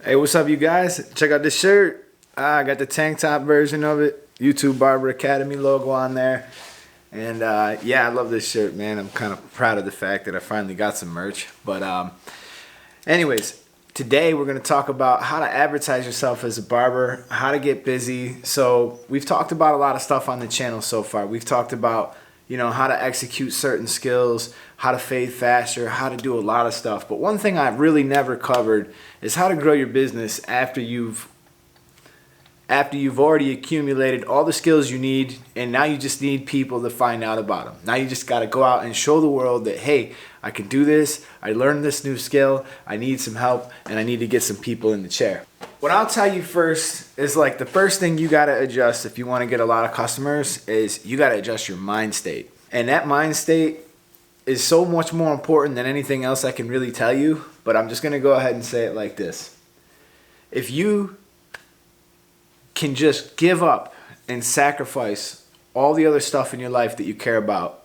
Hey, what's up, you guys? Check out this shirt. I got the tank top version of it. YouTube Barber Academy logo on there. And yeah, I love this shirt, man. I'm kind of proud of the fact that I finally got some merch. But anyways, today we're going to talk about how to advertise yourself as a barber, how to get busy. So we've talked about a lot of stuff on the channel so far. We've talked about, how to execute certain skills, how to fade faster, how to do a lot of stuff. But one thing I've really never covered is how to grow your business after you've already accumulated all the skills you need, and now you just need people to find out about them. Now you just got to go out and show the world that, hey, I can do this, I learned this new skill, I need some help, and I need to get some people in the chair. What I'll tell you first is, like, the first thing you got to adjust if you want to get a lot of customers is you got to adjust your mind state. And that mind state is so much more important than anything else I can really tell you, but I'm just going to go ahead and say it like this. If you can just give up and sacrifice all the other stuff in your life that you care about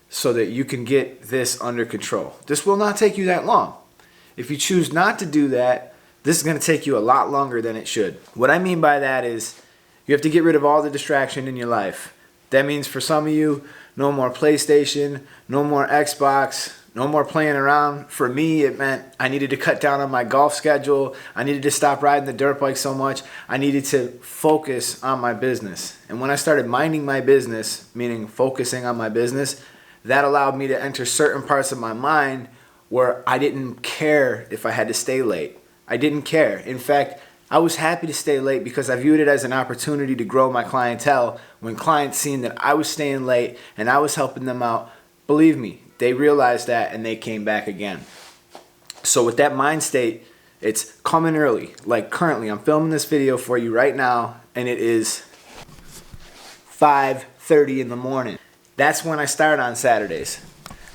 so that you can get this under control, this will not take you that long. If you choose not to do that, this is going to take you a lot longer than it should. What I mean by that is you have to get rid of all the distraction in your life. That means for some of you, no more PlayStation, no more Xbox, no more playing around. For me, it meant I needed to cut down on my golf schedule. I needed to stop riding the dirt bike so much. I needed to focus on my business. And when I started minding my business, meaning focusing on my business, that allowed me to enter certain parts of my mind where I didn't care if I had to stay late. I didn't care. In fact, I was happy to stay late because I viewed it as an opportunity to grow my clientele. When clients seen that I was staying late and I was helping them out, believe me, they realized that and they came back again. So with that mind state, it's coming early. Like currently, I'm filming this video for you right now and it is 5:30 in the morning. That's when I start on Saturdays.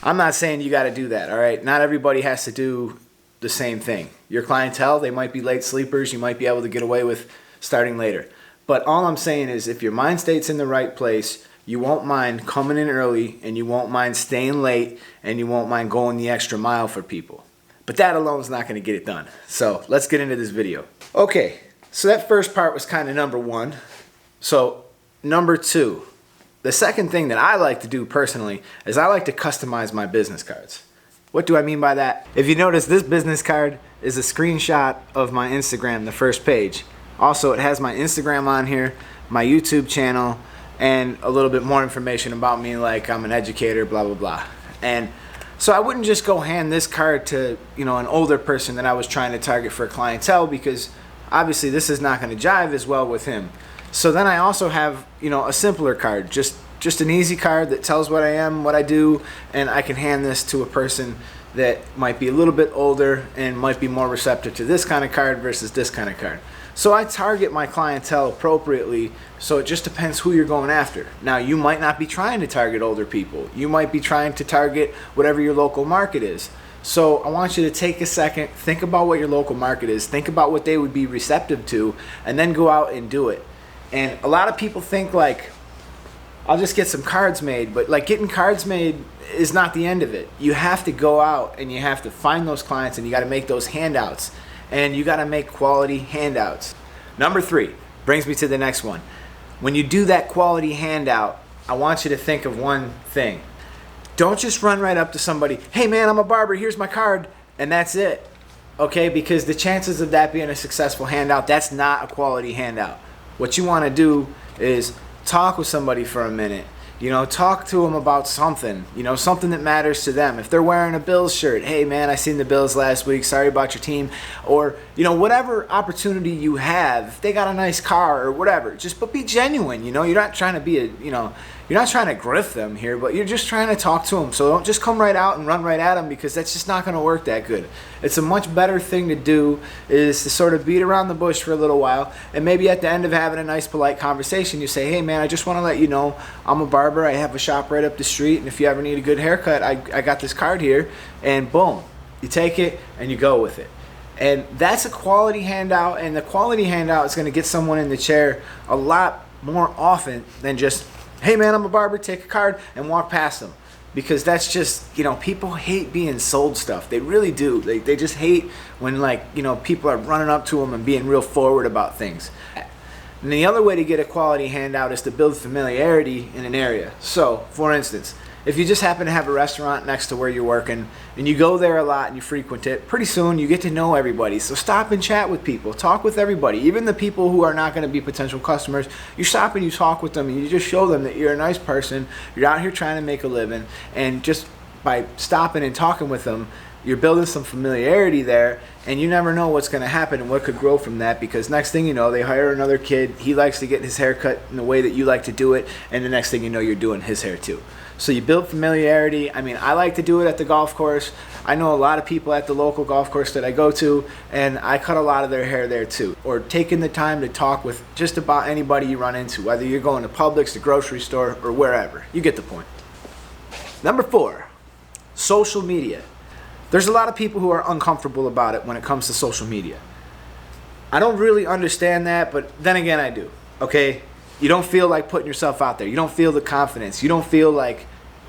I'm not saying you got to do that, all right? Not everybody has to do the same thing. Your clientele, they might be late sleepers. You might be able to get away with starting later. But all I'm saying is if your mind state's in the right place, you won't mind coming in early and you won't mind staying late and you won't mind going the extra mile for people. But that alone is not going to get it done. So let's get into this video. Okay, so that first part was kind of number one. So number two, the second thing that I like to do personally is I like to customize my business cards. What do I mean by that? If you notice, this business card is a screenshot of my Instagram, the first page. Also, it has my Instagram on here, my YouTube channel, and a little bit more information about me, like I'm an educator, blah, blah, blah. And so I wouldn't just go hand this card to, an older person that I was trying to target for a clientele, because obviously this is not going to jive as well with him. So then I also have, a simpler card, just an easy card that tells what I am, what I do, and I can hand this to a person that might be a little bit older and might be more receptive to this kind of card versus this kind of card. So I target my clientele appropriately, so it just depends who you're going after. Now, you might not be trying to target older people. You might be trying to target whatever your local market is. So I want you to take a second, think about what your local market is, think about what they would be receptive to, and then go out and do it. And a lot of people think, like, I'll just get some cards made, but like getting cards made is not the end of it. You have to go out and you have to find those clients and you got to make those handouts, and you got to make quality handouts. Number three brings me to the next one. When you do that quality handout, I want you to think of one thing. Don't just run right up to somebody, hey man, I'm a barber, here's my card, and that's it. Okay, because the chances of that being a successful handout, that's not a quality handout. What you want to do is talk with somebody for a minute. Talk to them about something, something that matters to them. If they're wearing a Bills shirt, hey man, I seen the Bills last week, sorry about your team. Or, whatever opportunity you have, if they got a nice car or whatever, but be genuine, you're not trying to be you're not trying to grift them here, but you're just trying to talk to them. So don't just come right out and run right at them, because that's just not going to work that good. It's a much better thing to do is to sort of beat around the bush for a little while, and maybe at the end of having a nice polite conversation, you say, hey man, I just want to let you know I'm a barber. I have a shop right up the street, and if you ever need a good haircut, I got this card here, and boom, you take it and you go with it. And that's a quality handout, and the quality handout is going to get someone in the chair a lot more often than just, hey man, I'm a barber, take a card and walk past them. because that's just, people hate being sold stuff. They really do. They just hate when, like, people are running up to them and being real forward about things. And the other way to get a quality handout is to build familiarity in an area. So, for instance, if you just happen to have a restaurant next to where you're working and you go there a lot and you frequent it, pretty soon you get to know everybody. So stop and chat with people. Talk with everybody. Even the people who are not going to be potential customers, you stop and you talk with them and you just show them that you're a nice person. You're out here trying to make a living. And just by stopping and talking with them, you're building some familiarity there, and you never know what's going to happen and what could grow from that, because next thing you know, they hire another kid. He likes to get his hair cut in the way that you like to do it, and the next thing you know, you're doing his hair too. So you build familiarity. I mean, I like to do it at the golf course. I know a lot of people at the local golf course that I go to, and I cut a lot of their hair there too. Or taking the time to talk with just about anybody you run into, whether you're going to Publix, the grocery store, or wherever. You get the point. Number 4, social media. There's a lot of people who are uncomfortable about it when it comes to social media. I don't really understand that, but then again, I do. Okay? You don't feel like putting yourself out there. You don't feel the confidence. You don't feel like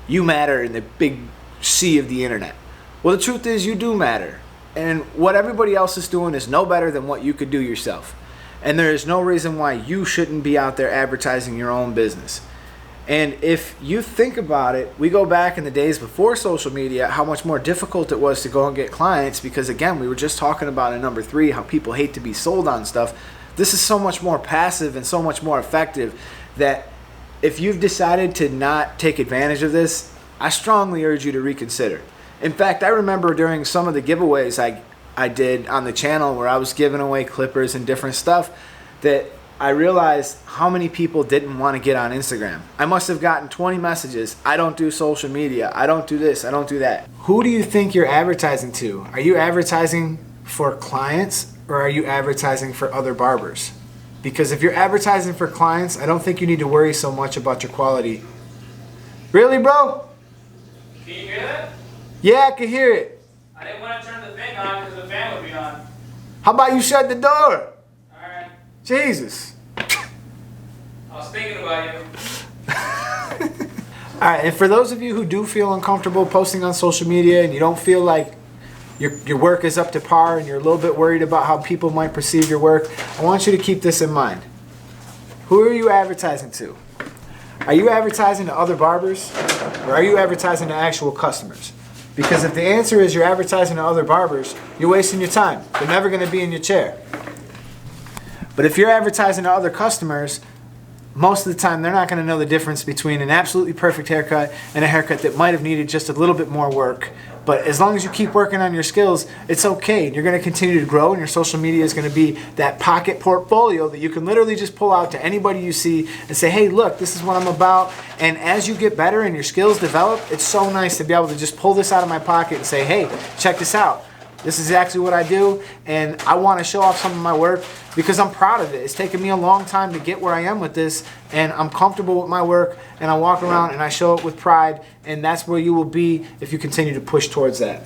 you matter in the big sea of the internet. Well, the truth is you do matter. And what everybody else is doing is no better than what you could do yourself. And there is no reason why you shouldn't be out there advertising your own business. And if you think about it, we go back in the days before social media, how much more difficult it was to go and get clients, because again, we were just talking about in number 3, how people hate to be sold on stuff. This is so much more passive and so much more effective that if you've decided to not take advantage of this, I strongly urge you to reconsider. In fact, I remember during some of the giveaways I did on the channel where I was giving away clippers and different stuff, that I realized how many people didn't want to get on Instagram. I must have gotten 20 messages. I don't do social media. I don't do this. I don't do that. Who do you think you're advertising to? Are you advertising for clients, or are you advertising for other barbers? Because if you're advertising for clients, I don't think you need to worry so much about your quality. Really, bro? Can you hear that? Yeah, I can hear it. I didn't want to turn the thing on because the fan would be on. How about you shut the door? Alright. Jesus. I was thinking about you. Alright, and for those of you who do feel uncomfortable posting on social media and you don't feel like your work is up to par and you're a little bit worried about how people might perceive your work, I want you to keep this in mind. Who are you advertising to? Are you advertising to other barbers, or are you advertising to actual customers? Because if the answer is you're advertising to other barbers, you're wasting your time. They're never going to be in your chair. But if you're advertising to other customers, most of the time they're not going to know the difference between an absolutely perfect haircut and a haircut that might have needed just a little bit more work. But as long as you keep working on your skills, it's okay. You're going to continue to grow, and your social media is going to be that pocket portfolio that you can literally just pull out to anybody you see and say, hey, look, this is what I'm about. And as you get better and your skills develop, it's so nice to be able to just pull this out of my pocket and say, hey, check this out. This is actually what I do, and I want to show off some of my work because I'm proud of it. It's taken me a long time to get where I am with this, and I'm comfortable with my work, and I walk around and I show it with pride, and that's where you will be if you continue to push towards that.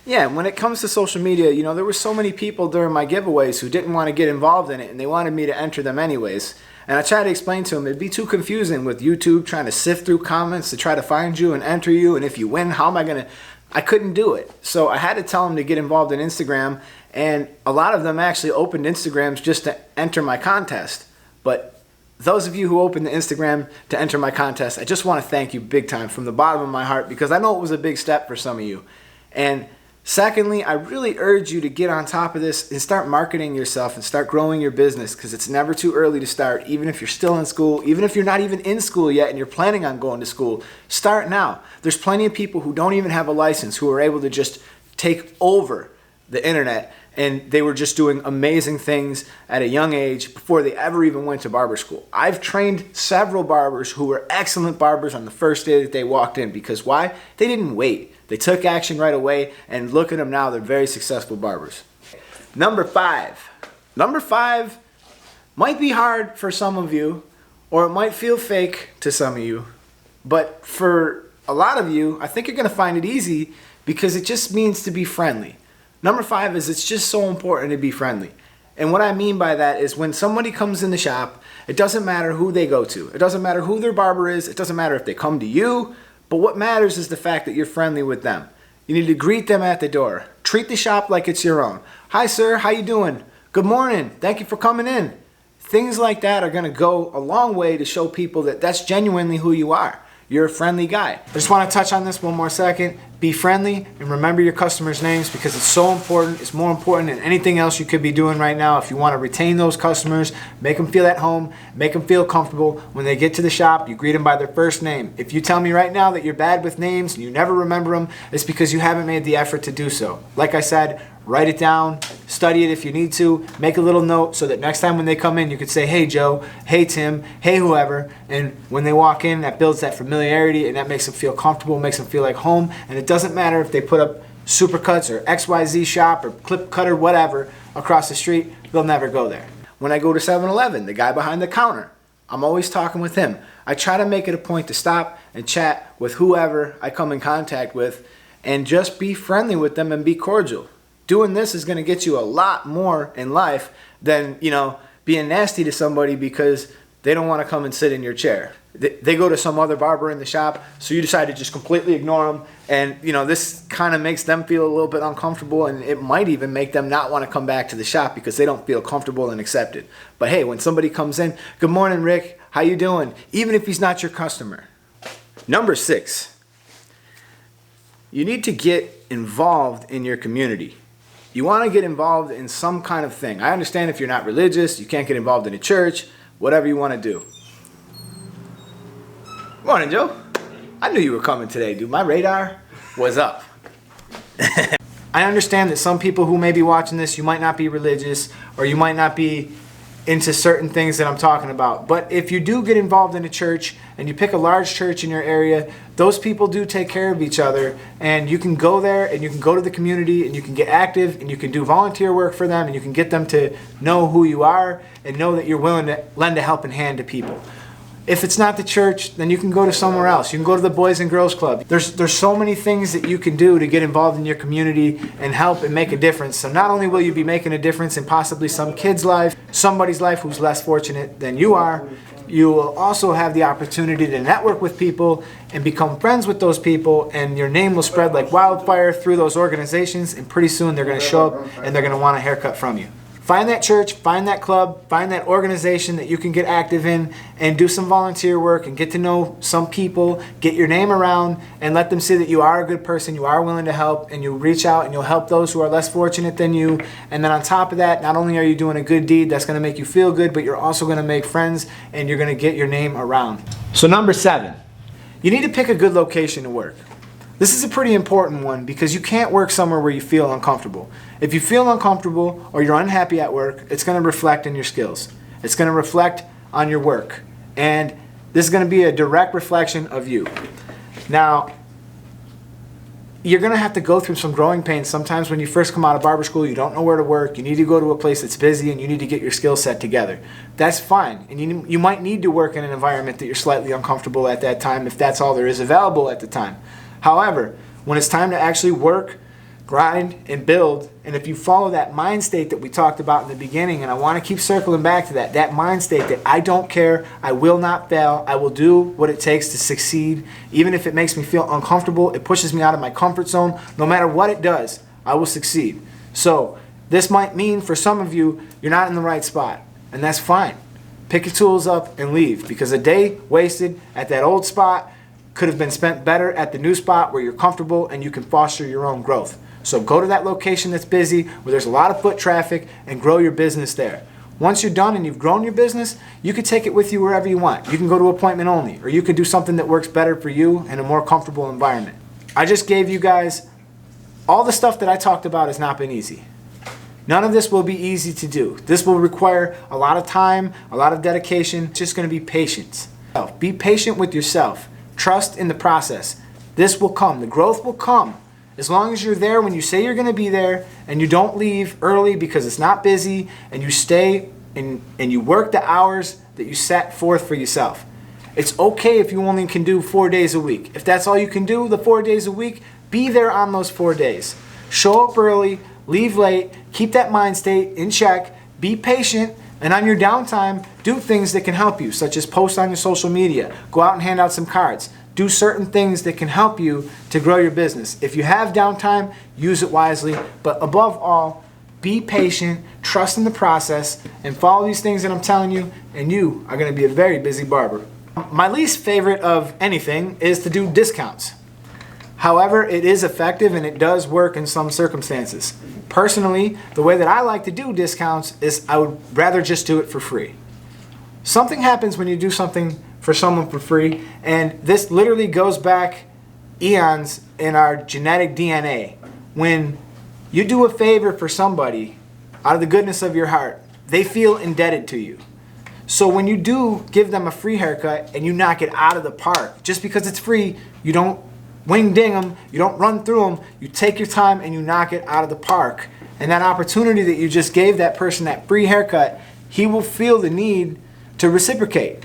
Yeah, when it comes to social media, there were so many people during my giveaways who didn't want to get involved in it, and they wanted me to enter them anyways. And I tried to explain to them it'd be too confusing with YouTube trying to sift through comments to try to find you and enter you, and if you win, how am I going to... I couldn't do it. So I had to tell them to get involved in Instagram, and a lot of them actually opened Instagrams just to enter my contest. But those of you who opened the Instagram to enter my contest, I just want to thank you big time from the bottom of my heart, because I know it was a big step for some of you. And secondly, I really urge you to get on top of this and start marketing yourself and start growing your business, because it's never too early to start. Even if you're still in school, even if you're not even in school yet and you're planning on going to school, start now. There's plenty of people who don't even have a license who are able to just take over the internet, and they were just doing amazing things at a young age before they ever even went to barber school. I've trained several barbers who were excellent barbers on the first day that they walked in, because why? They didn't wait. They took action right away, and look at them now. They're very successful barbers. Number 5. Number 5 might be hard for some of you, or it might feel fake to some of you, but for a lot of you, I think you're going to find it easy, because it just means to be friendly. Number 5 is it's just so important to be friendly. And what I mean by that is when somebody comes in the shop, it doesn't matter who they go to. It doesn't matter who their barber is. It doesn't matter if they come to you, But what matters is the fact that you're friendly with them. You need to greet them at the door. Treat the shop like it's your own. Hi sir, how you doing? Good morning, thank you for coming in. Things like that are going to go a long way to show people that that's genuinely who you are. You're a friendly guy. I just want to touch on this one more second. Be friendly and remember your customers' names because it's so important. It's more important than anything else you could be doing right now. If you want to retain those customers, make them feel at home, make them feel comfortable. When they get to the shop, you greet them by their first name. If you tell me right now that you're bad with names and you never remember them, it's because you haven't made the effort to do so. Like I said, write it down, study it if you need to, make a little note so that next time when they come in, you could say, hey Joe, hey Tim, hey whoever, and when they walk in, that builds that familiarity and that makes them feel comfortable, makes them feel like home, and it doesn't matter if they put up Supercuts or XYZ shop or Clip Cutter, whatever, across the street, they'll never go there. When I go to 7-Eleven, the guy behind the counter, I'm always talking with him. I try to make it a point to stop and chat with whoever I come in contact with and just be friendly with them and be cordial. Doing this is going to get you a lot more in life than, being nasty to somebody because they don't want to come and sit in your chair. They go to some other barber in the shop, so you decide to just completely ignore them. And, this kind of makes them feel a little bit uncomfortable, and it might even make them not want to come back to the shop because they don't feel comfortable and accepted. But hey, when somebody comes in, good morning, Rick, how you doing? Even if he's not your customer. Number 6, you need to get involved in your community. You want to get involved in some kind of thing. I understand if you're not religious, you can't get involved in a church, whatever you want to do. Morning, Joe. I knew you were coming today, dude. My radar was up. I understand that some people who may be watching this, you might not be religious or you might not be into certain things that I'm talking about. But if you do get involved in a church and you pick a large church in your area, those people do take care of each other, and you can go there and you can go to the community and you can get active and you can do volunteer work for them and you can get them to know who you are and know that you're willing to lend a helping hand to people. If it's not the church, then you can go to somewhere else. You can go to the Boys and Girls Club. There's so many things that you can do to get involved in your community and help and make a difference. So not only will you be making a difference in possibly some kid's life, somebody's life who's less fortunate than you are, you will also have the opportunity to network with people and become friends with those people, and your name will spread like wildfire through those organizations, and pretty soon they're going to show up and they're going to want a haircut from you. Find that church, find that club, find that organization that you can get active in and do some volunteer work and get to know some people, get your name around and let them see that you are a good person, you are willing to help, and you reach out and you'll help those who are less fortunate than you. And then on top of that, not only are you doing a good deed that's going to make you feel good, but you're also going to make friends and you're going to get your name around. So number 7, you need to pick a good location to work. This is a pretty important one because you can't work somewhere where you feel uncomfortable. If you feel uncomfortable or you're unhappy at work, it's going to reflect in your skills. It's going to reflect on your work. And this is going to be a direct reflection of you. Now, you're going to have to go through some growing pains. Sometimes when you first come out of barber school, you don't know where to work. You need to go to a place that's busy and you need to get your skill set together. That's fine. And you might need to work in an environment that you're slightly uncomfortable at that time if that's all there is available at the time. However, when it's time to actually work, grind, and build, and if you follow that mind state that we talked about in the beginning, and I want to keep circling back to that mind state that I don't care, I will not fail, I will do what it takes to succeed, even if it makes me feel uncomfortable, it pushes me out of my comfort zone, no matter what it does, I will succeed. So, this might mean for some of you, you're not in the right spot, and that's fine. Pick your tools up and leave, because a day wasted at that old spot could have been spent better at the new spot where you're comfortable and you can foster your own growth. So go to that location that's busy, where there's a lot of foot traffic, and grow your business there. Once you're done and you've grown your business, you can take it with you wherever you want. You can go to appointment only, or you can do something that works better for you in a more comfortable environment. I just gave you guys all the stuff that I talked about has not been easy. None of this will be easy to do. This will require a lot of time, a lot of dedication. It's just going to be patience. Be patient with yourself. Trust in the process. This will come. The growth will come. As long as you're there when you say you're going to be there, and you don't leave early because it's not busy, and you stay and you work the hours that you set forth for yourself. It's okay if you only can do 4 days a week. If that's all you can do, the 4 days a week, be there on those 4 days. Show up early, leave late, keep that mind state in check, be patient, and on your downtime, do things that can help you, such as post on your social media, go out and hand out some cards. do certain things that can help you to grow your business. If you have downtime, use it wisely, but above all, be patient, trust in the process, and follow these things that I'm telling you, and you are going to be a very busy barber. My least favorite of anything is to do discounts. However, it is effective and it does work in some circumstances. Personally, the way that I like to do discounts is I would rather just do it for free. Something happens when you do something for someone for free, and this literally goes back eons in our genetic DNA. When you do a favor for somebody out of the goodness of your heart, they feel indebted to you. So when you do give them a free haircut and you knock it out of the park, just because it's free, you don't wing ding them, you don't run through them, you take your time and you knock it out of the park. And that opportunity that you just gave that person, that free haircut, he will feel the need to reciprocate.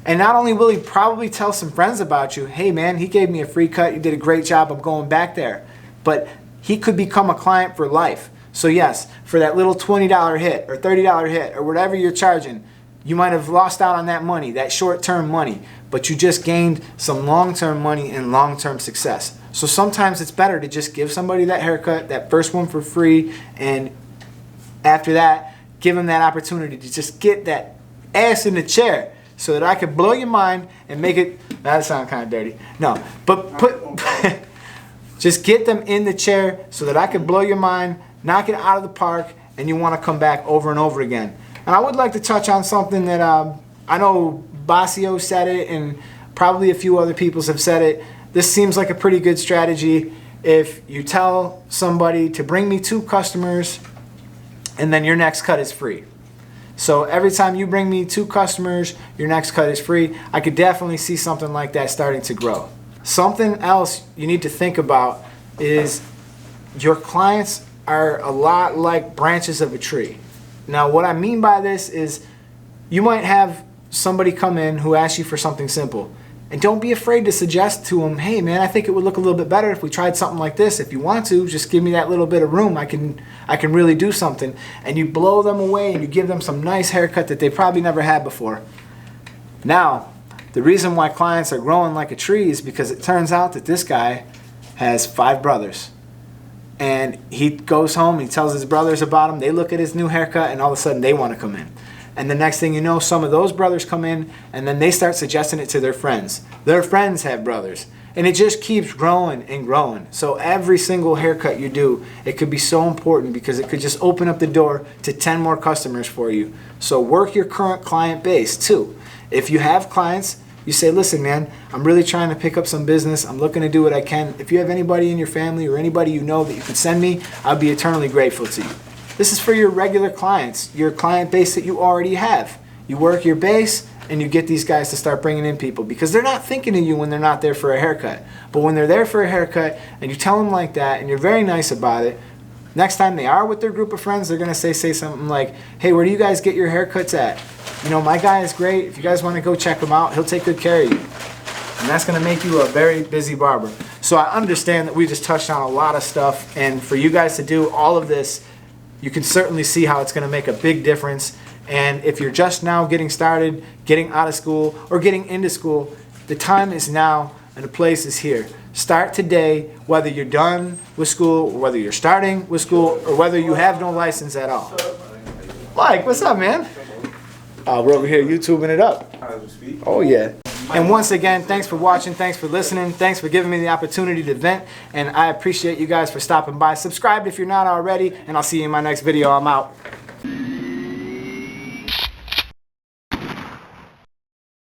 And not only will he probably tell some friends about you, hey man, he gave me a free cut, you did a great job, I'm going back there. But he could become a client for life. So yes, for that little $20 hit or $30 hit or whatever you're charging, you might have lost out on that money, that short-term money, but you just gained some long-term money and long-term success. So sometimes it's better to just give somebody that haircut, that first one for free, and after that, give them that opportunity to just get that ass in the chair, so that I could blow your mind and make it, that sounds kind of dirty. No, but just get them in the chair so that I could blow your mind, knock it out of the park, and you want to come back over and over again. And I would like to touch on something that I know Basio said it, and probably a few other people have said it. This seems like a pretty good strategy. If you tell somebody to bring me 2 customers, and then your next cut is free. So every time you bring me 2 customers, your next cut is free. I could definitely see something like that starting to grow. Something else you need to think about is your clients are a lot like branches of a tree. Now what I mean by this is you might have somebody come in who asks you for something simple. And don't be afraid to suggest to them, hey man, I think it would look a little bit better if we tried something like this. If you want to, just give me that little bit of room. I can really do something. And you blow them away and you give them some nice haircut that they probably never had before. Now, the reason why clients are growing like a tree is because it turns out that this guy has 5 brothers. And he goes home, he tells his brothers about him, they look at his new haircut, and all of a sudden they want to come in. And the next thing you know, some of those brothers come in, and then they start suggesting it to their friends. Their friends have brothers. And it just keeps growing and growing. So every single haircut you do, it could be so important because it could just open up the door to 10 more customers for you. So work your current client base too. If you have clients, you say, listen man, I'm really trying to pick up some business. I'm looking to do what I can. If you have anybody in your family or anybody you know that you could send me, I'll be eternally grateful to you. This is for your regular clients, your client base that you already have. You work your base and you get these guys to start bringing in people because they're not thinking of you when they're not there for a haircut. But when they're there for a haircut and you tell them like that and you're very nice about it, next time they are with their group of friends, they're going to say something like, hey, where do you guys get your haircuts at? You know, my guy is great. If you guys want to go check him out, he'll take good care of you. And that's going to make you a very busy barber. So I understand that we just touched on a lot of stuff, and for you guys to do all of this, you can certainly see how it's going to make a big difference. And if you're just now getting started, getting out of school, or getting into school, the time is now and the place is here. Start today, whether you're done with school, or whether you're starting with school, or whether you have no license at all. Mike, what's up, man? We're over here YouTubing it up. Oh, yeah. And once again, thanks for watching, thanks for listening, thanks for giving me the opportunity to vent, and I appreciate you guys for stopping by. Subscribe if you're not already, and I'll see you in my next video. I'm out.